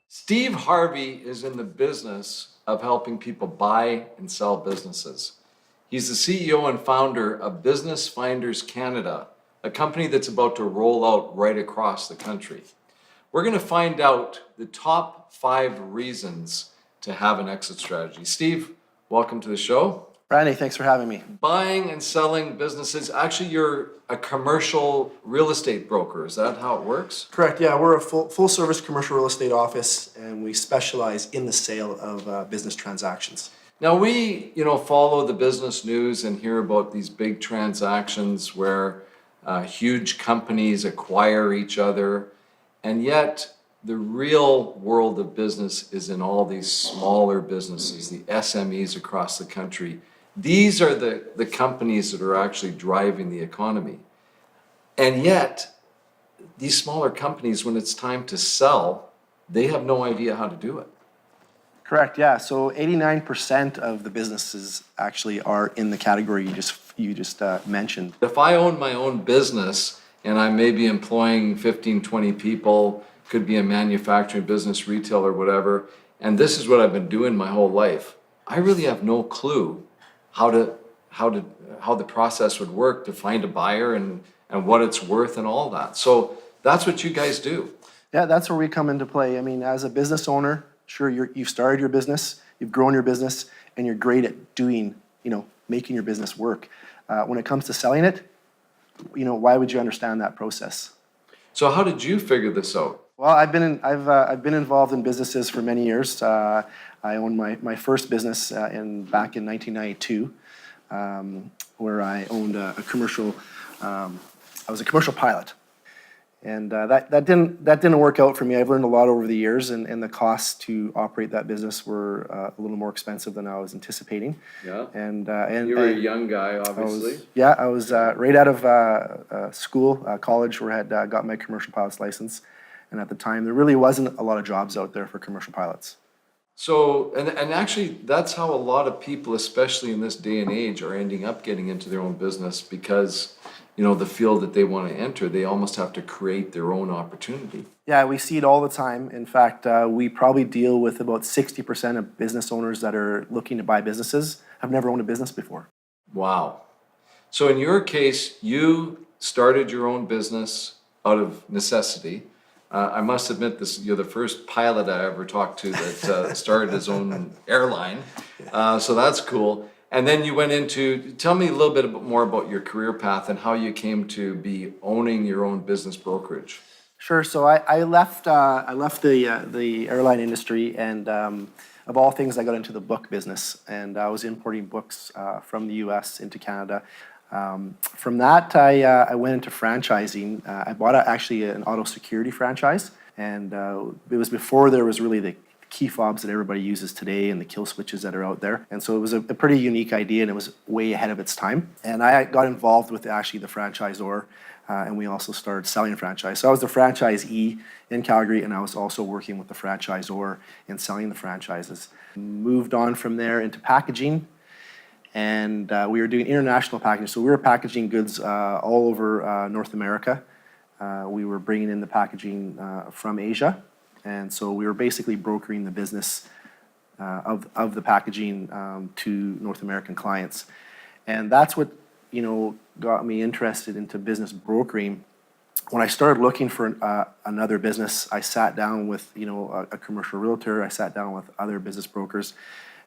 Steve Harvey is in the business of helping people buy and sell businesses. He's the CEO and founder of Business Finders Canada, a company that's about to roll out right across the country. We're going to find out the top 5 reasons to have an exit strategy. Steve, welcome to the show. Randy, thanks for having me. Buying and selling businesses. Actually, you're a commercial real estate broker. Is that how it works? Correct, yeah. We're a full service commercial real estate office, and we specialize in the sale of business transactions. Now we, follow the business news and hear about these big transactions where huge companies acquire each other, and yet the real world of business is in all these smaller businesses, the SMEs across the country. These are the companies that are actually driving the economy. And yet, these smaller companies, when it's time to sell, they have no idea how to do it. Correct, yeah. So 89% of the businesses actually are in the category you just mentioned. If I own my own business and I may be employing 15, 20 people, could be a manufacturing business, retail, or whatever, and this is what I've been doing my whole life, I really have no clue how the process would work to find a buyer and what it's worth and all that. So that's what you guys do. Yeah, that's where we come into play. I mean, as a business owner, sure, you've started your business, you've grown your business, and you're great at doing, making your business work. When it comes to selling it, why would you understand that process? So how did you figure this out? Well, I've been involved in businesses for many years. I owned my first business back in 1992, where I owned a commercial. I was a commercial pilot, and that didn't work out for me. I've learned a lot over the years, and the costs to operate that business were a little more expensive than I was anticipating. Yeah. And you were a young guy, obviously. I was right out of school, college, where I had got my commercial pilot's license. And at the time, there really wasn't a lot of jobs out there for commercial pilots. So, and actually, that's how a lot of people, especially in this day and age, are ending up getting into their own business because, the field that they want to enter, they almost have to create their own opportunity. Yeah, we see it all the time. In fact, we probably deal with about 60% of business owners that are looking to buy businesses have never owned a business before. Wow. So in your case, you started your own business out of necessity. I must admit, you're the first pilot I ever talked to that started his own airline. So that's cool. And then you went tell me a little bit more about your career path and how you came to be owning your own business brokerage. Sure. So I left the airline industry, and of all things, I got into the book business, and I was importing books from the U.S. into Canada. From that, I went into franchising. I bought actually an auto security franchise, and it was before there was really the key fobs that everybody uses today and the kill switches that are out there. And so it was a pretty unique idea, and it was way ahead of its time. And I got involved with actually the franchisor, and we also started selling franchise. So I was the franchisee in Calgary, and I was also working with the franchisor in selling the franchises. Moved on from there into packaging. And we were doing international packaging. So we were packaging goods all over North America. We were bringing in the packaging from Asia. And so we were basically brokering the business of the packaging to North American clients. And that's what, got me interested into business brokering. When I started looking for another business, I sat down with, a commercial realtor. I sat down with other business brokers.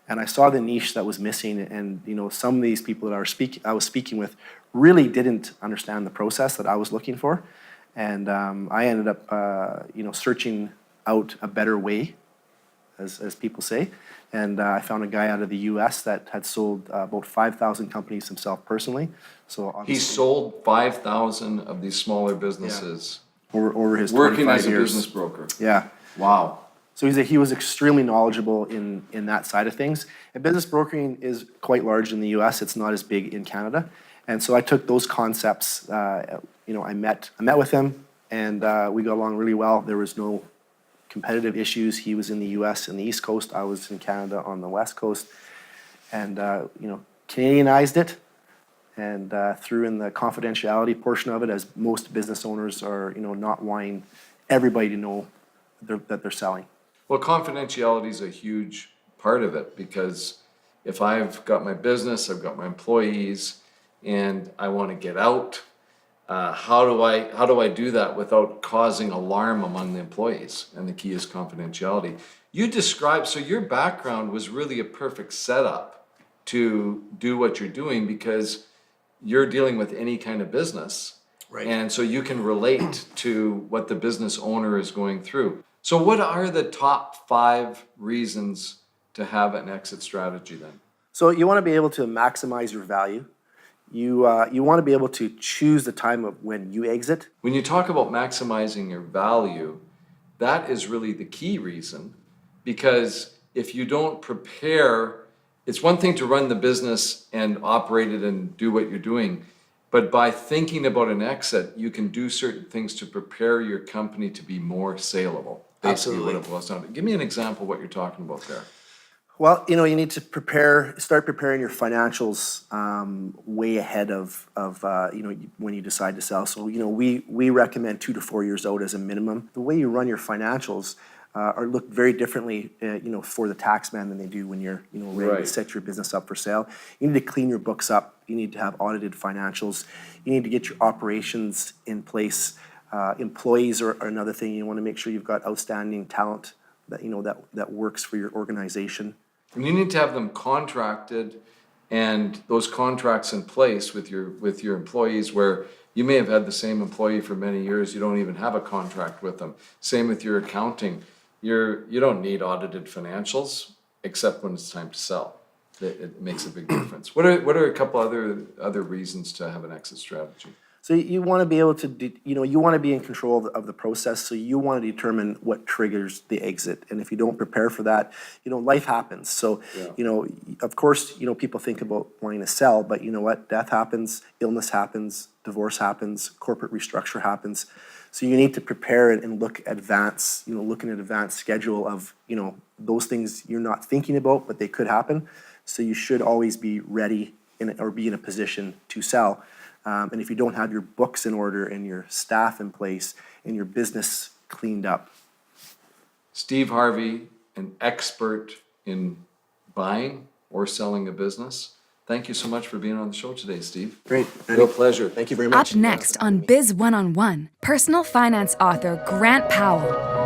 And I saw the niche that was missing, and some of these people that I was speaking with really didn't understand the process that I was looking for, and I ended up searching out a better way, as people say, and I found a guy out of the U.S. that had sold about 5,000 companies himself personally. So he sold 5,000 of these smaller businesses. Yeah. Over his working 25 as a years. business broker. Yeah. Wow. So he was extremely knowledgeable in that side of things. And business brokering is quite large in the U.S. It's not as big in Canada. And so I took those concepts. I met with him, and we got along really well. There was no competitive issues. He was in the U.S. in the East Coast. I was in Canada on the West Coast, and Canadianized it. and threw in the confidentiality portion of it, as most business owners are, not wanting everybody to know that they're selling. Well, confidentiality is a huge part of it, because if I've got my business, I've got my employees, and I want to get out, how do I do that without causing alarm among the employees? And the key is confidentiality. You described, so your background was really a perfect setup to do what you're doing, because you're dealing with any kind of business. Right. And so you can relate to what the business owner is going through. So what are the top 5 reasons to have an exit strategy then? So you want to be able to maximize your value. You want to be able to choose the time of when you exit. When you talk about maximizing your value, that is really the key reason, because if you don't prepare, it's one thing to run the business and operate it and do what you're doing, but by thinking about an exit, you can do certain things to prepare your company to be more saleable. Basically, Absolutely. what it boils down to. Give me an example of what you're talking about there. Well, you need to start preparing your financials way ahead of when you decide to sell. So, we recommend 2 to 4 years out as a minimum. The way you run your financials look very differently, for the tax man than they do when you're, ready to Right. set your business up for sale. You need to clean your books up. You need to have audited financials. You need to get your operations in place. Employees are another thing. You want to make sure you've got outstanding talent that works for your organization. And you need to have them contracted, and those contracts in place with your employees, where you may have had the same employee for many years, you don't even have a contract with them. Same with your accounting. You don't need audited financials, except when it's time to sell. It makes a big difference. What are a couple other reasons to have an exit strategy? So you want to be able to, you want to be in control of the process. So you want to determine what triggers the exit. And if you don't prepare for that, life happens. So, Yeah. Of course, people think about wanting to sell, but you know what? Death happens, illness happens, divorce happens, corporate restructure happens. So you need to prepare and look in an advanced schedule of, those things you're not thinking about, but they could happen. So you should always be ready or be in a position to sell. And if you don't have your books in order and your staff in place and your business cleaned up. Steve Harvey, an expert in buying or selling a business. Thank you so much for being on the show today, Steve. Great. Real pleasure. Thank you very much. Up next on Biz One-on-One, personal finance author Grant Powell